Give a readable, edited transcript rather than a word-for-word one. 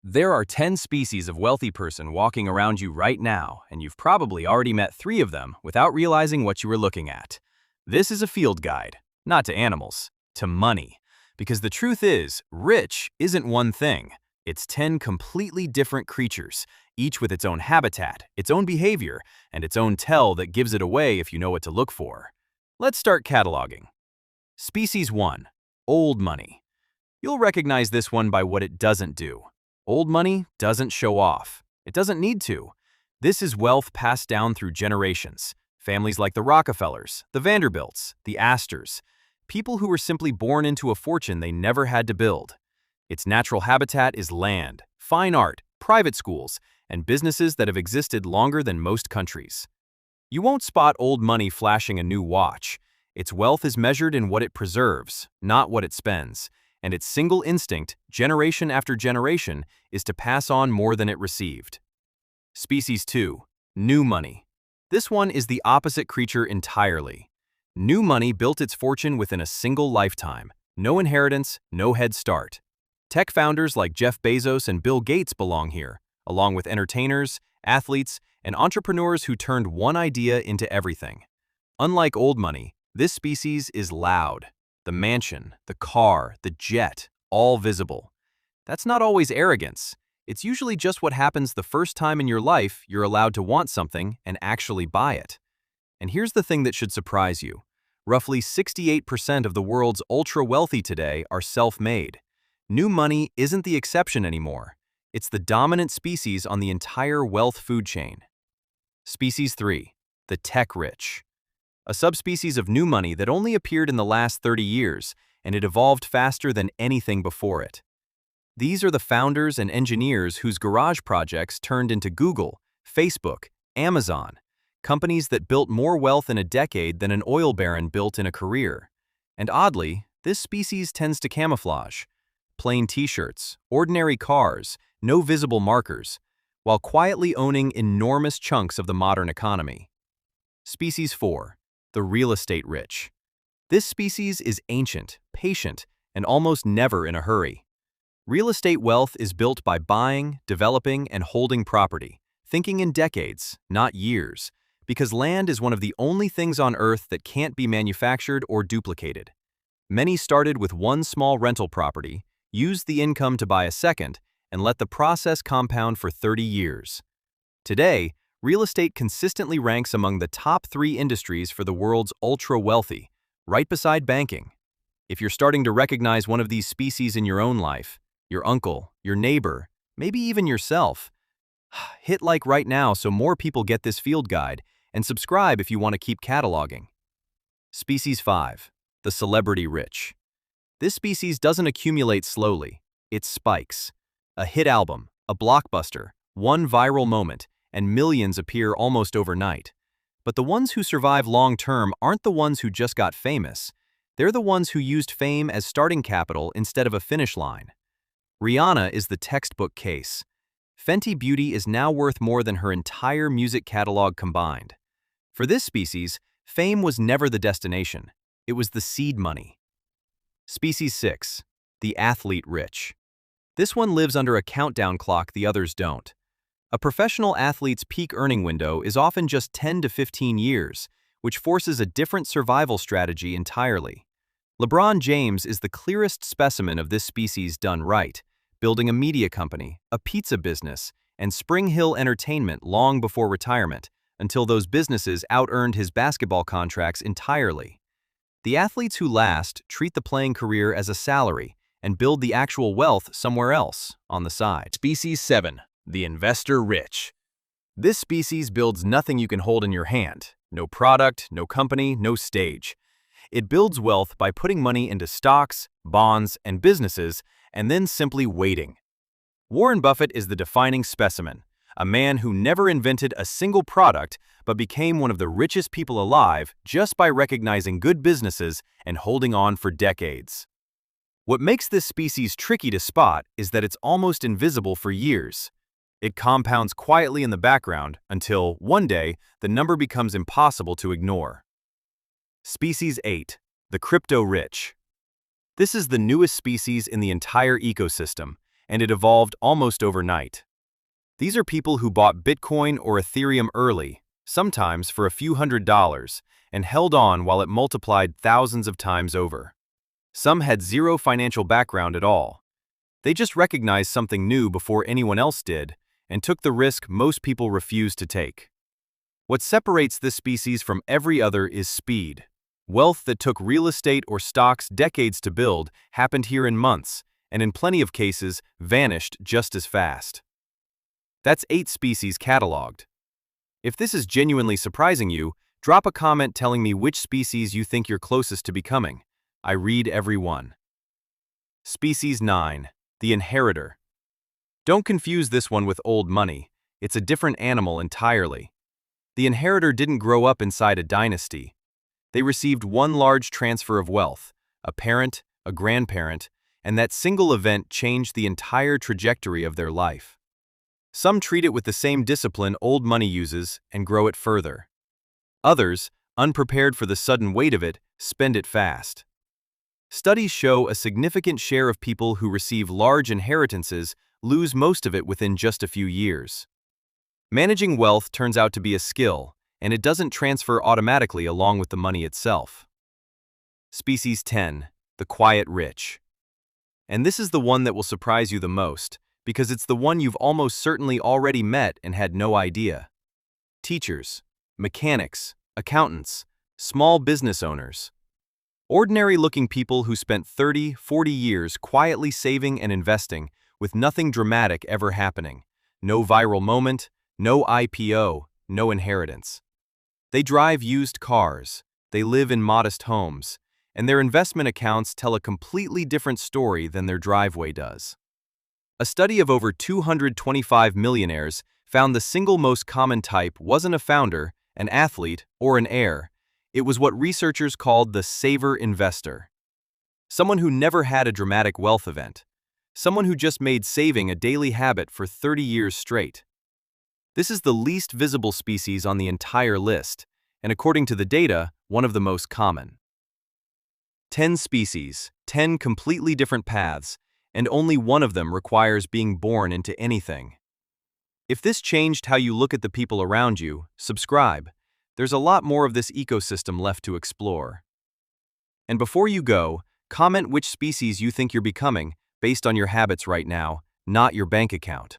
There are 10 species of wealthy person walking around you right now, and you've probably already met 3 of them without realizing what you were looking at. This is a field guide, not to animals, to money. Because the truth is, rich isn't one thing. It's 10 completely different creatures, each with its own habitat, its own behavior, and its own tell that gives it away if you know what to look for. Let's start cataloging. Species 1. Old money. You'll recognize this one by what it doesn't do. Old money doesn't show off. It doesn't need to. This is wealth passed down through generations. Families like the Rockefellers, the Vanderbilts, the Astors. People who were simply born into a fortune they never had to build. Its natural habitat is land, fine art, private schools, and businesses that have existed longer than most countries. You won't spot old money flashing a new watch. Its wealth is measured in what it preserves, not what it spends. And its single instinct, generation after generation, is to pass on more than it received. Species 2. New money. This one is the opposite creature entirely. New money built its fortune within a single lifetime. No inheritance, no head start. Tech founders like Jeff Bezos and Bill Gates belong here, along with entertainers, athletes, and entrepreneurs who turned one idea into everything. Unlike old money, this species is loud. The mansion, the car, the jet, all visible. That's not always arrogance. It's usually just what happens the first time in your life you're allowed to want something and actually buy it. And here's the thing that should surprise you. Roughly 68% of the world's ultra-wealthy today are self-made. New money isn't the exception anymore. It's the dominant species on the entire wealth food chain. Species 3. The tech-rich. A subspecies of new money that only appeared in the last 30 years, and it evolved faster than anything before it. These are the founders and engineers whose garage projects turned into Google, Facebook, Amazon, companies that built more wealth in a decade than an oil baron built in a career. And oddly, this species tends to camouflage. Plain t-shirts, ordinary cars, no visible markers, while quietly owning enormous chunks of the modern economy. Species 4. The real estate rich. This species is ancient, patient, and almost never in a hurry. Real estate wealth is built by buying, developing, and holding property, thinking in decades, not years, because land is one of the only things on Earth that can't be manufactured or duplicated. Many started with one small rental property, used the income to buy a second, and let the process compound for 30 years. Today, real estate consistently ranks among the top 3 industries for the world's ultra-wealthy, right beside banking. If you're starting to recognize one of these species in your own life, your uncle, your neighbor, maybe even yourself, hit like right now so more people get this field guide, and subscribe if you want to keep cataloging. Species 5. The celebrity rich. This species doesn't accumulate slowly, it spikes. A hit album, a blockbuster, one viral moment, and millions appear almost overnight. But the ones who survive long-term aren't the ones who just got famous. They're the ones who used fame as starting capital instead of a finish line. Rihanna is the textbook case. Fenty Beauty is now worth more than her entire music catalog combined. For this species, fame was never the destination. It was the seed money. Species 6. The athlete rich. This one lives under a countdown clock the others don't. A professional athlete's peak earning window is often just 10 to 15 years, which forces a different survival strategy entirely. LeBron James is the clearest specimen of this species done right, building a media company, a pizza business, and Spring Hill Entertainment long before retirement, until those businesses out-earned his basketball contracts entirely. The athletes who last treat the playing career as a salary and build the actual wealth somewhere else, on the side. Species 7. The investor rich. This species builds nothing you can hold in your hand. No product, no company, no stage. It builds wealth by putting money into stocks, bonds, and businesses, and then simply waiting. Warren Buffett is the defining specimen, a man who never invented a single product but became one of the richest people alive just by recognizing good businesses and holding on for decades. What makes this species tricky to spot is that it's almost invisible for years. It compounds quietly in the background until, one day, the number becomes impossible to ignore. Species 8. The crypto rich. This is the newest species in the entire ecosystem, and it evolved almost overnight. These are people who bought Bitcoin or Ethereum early, sometimes for a few $100s, and held on while it multiplied thousands of times over. Some had zero financial background at all. They just recognized something new before anyone else did, and took the risk most people refuse to take. What separates this species from every other is speed. Wealth that took real estate or stocks decades to build happened here in months, and in plenty of cases, vanished just as fast. That's 8 species cataloged. If this is genuinely surprising you, drop a comment telling me which species you think you're closest to becoming. I read every one. Species 9. The Inheritor. Don't confuse this one with old money. It's a different animal entirely. The Inheritor didn't grow up inside a dynasty. They received one large transfer of wealth, a parent, a grandparent, and that single event changed the entire trajectory of their life. Some treat it with the same discipline old money uses and grow it further. Others, unprepared for the sudden weight of it, spend it fast. Studies show a significant share of people who receive large inheritances lose most of it within just a few years. Managing wealth turns out to be a skill, and it doesn't transfer automatically along with the money itself. Species 10. The Quiet Rich. And this is the one that will surprise you the most, because it's the one you've almost certainly already met and had no idea. Teachers, mechanics, accountants, small business owners. Ordinary-looking people who spent 30, 40 years quietly saving and investing with nothing dramatic ever happening. No viral moment, no IPO, no inheritance. They drive used cars, they live in modest homes, and their investment accounts tell a completely different story than their driveway does. A study of over 225 millionaires found the single most common type wasn't a founder, an athlete, or an heir. It was what researchers called the saver investor. Someone who never had a dramatic wealth event. Someone who just made saving a daily habit for 30 years straight. This is the least visible species on the entire list, and according to the data, one of the most common. 10 species, 10 completely different paths, and only one of them requires being born into anything. If this changed how you look at the people around you, subscribe. There's a lot more of this ecosystem left to explore. And before you go, comment which species you think you're becoming based on your habits right now, not your bank account.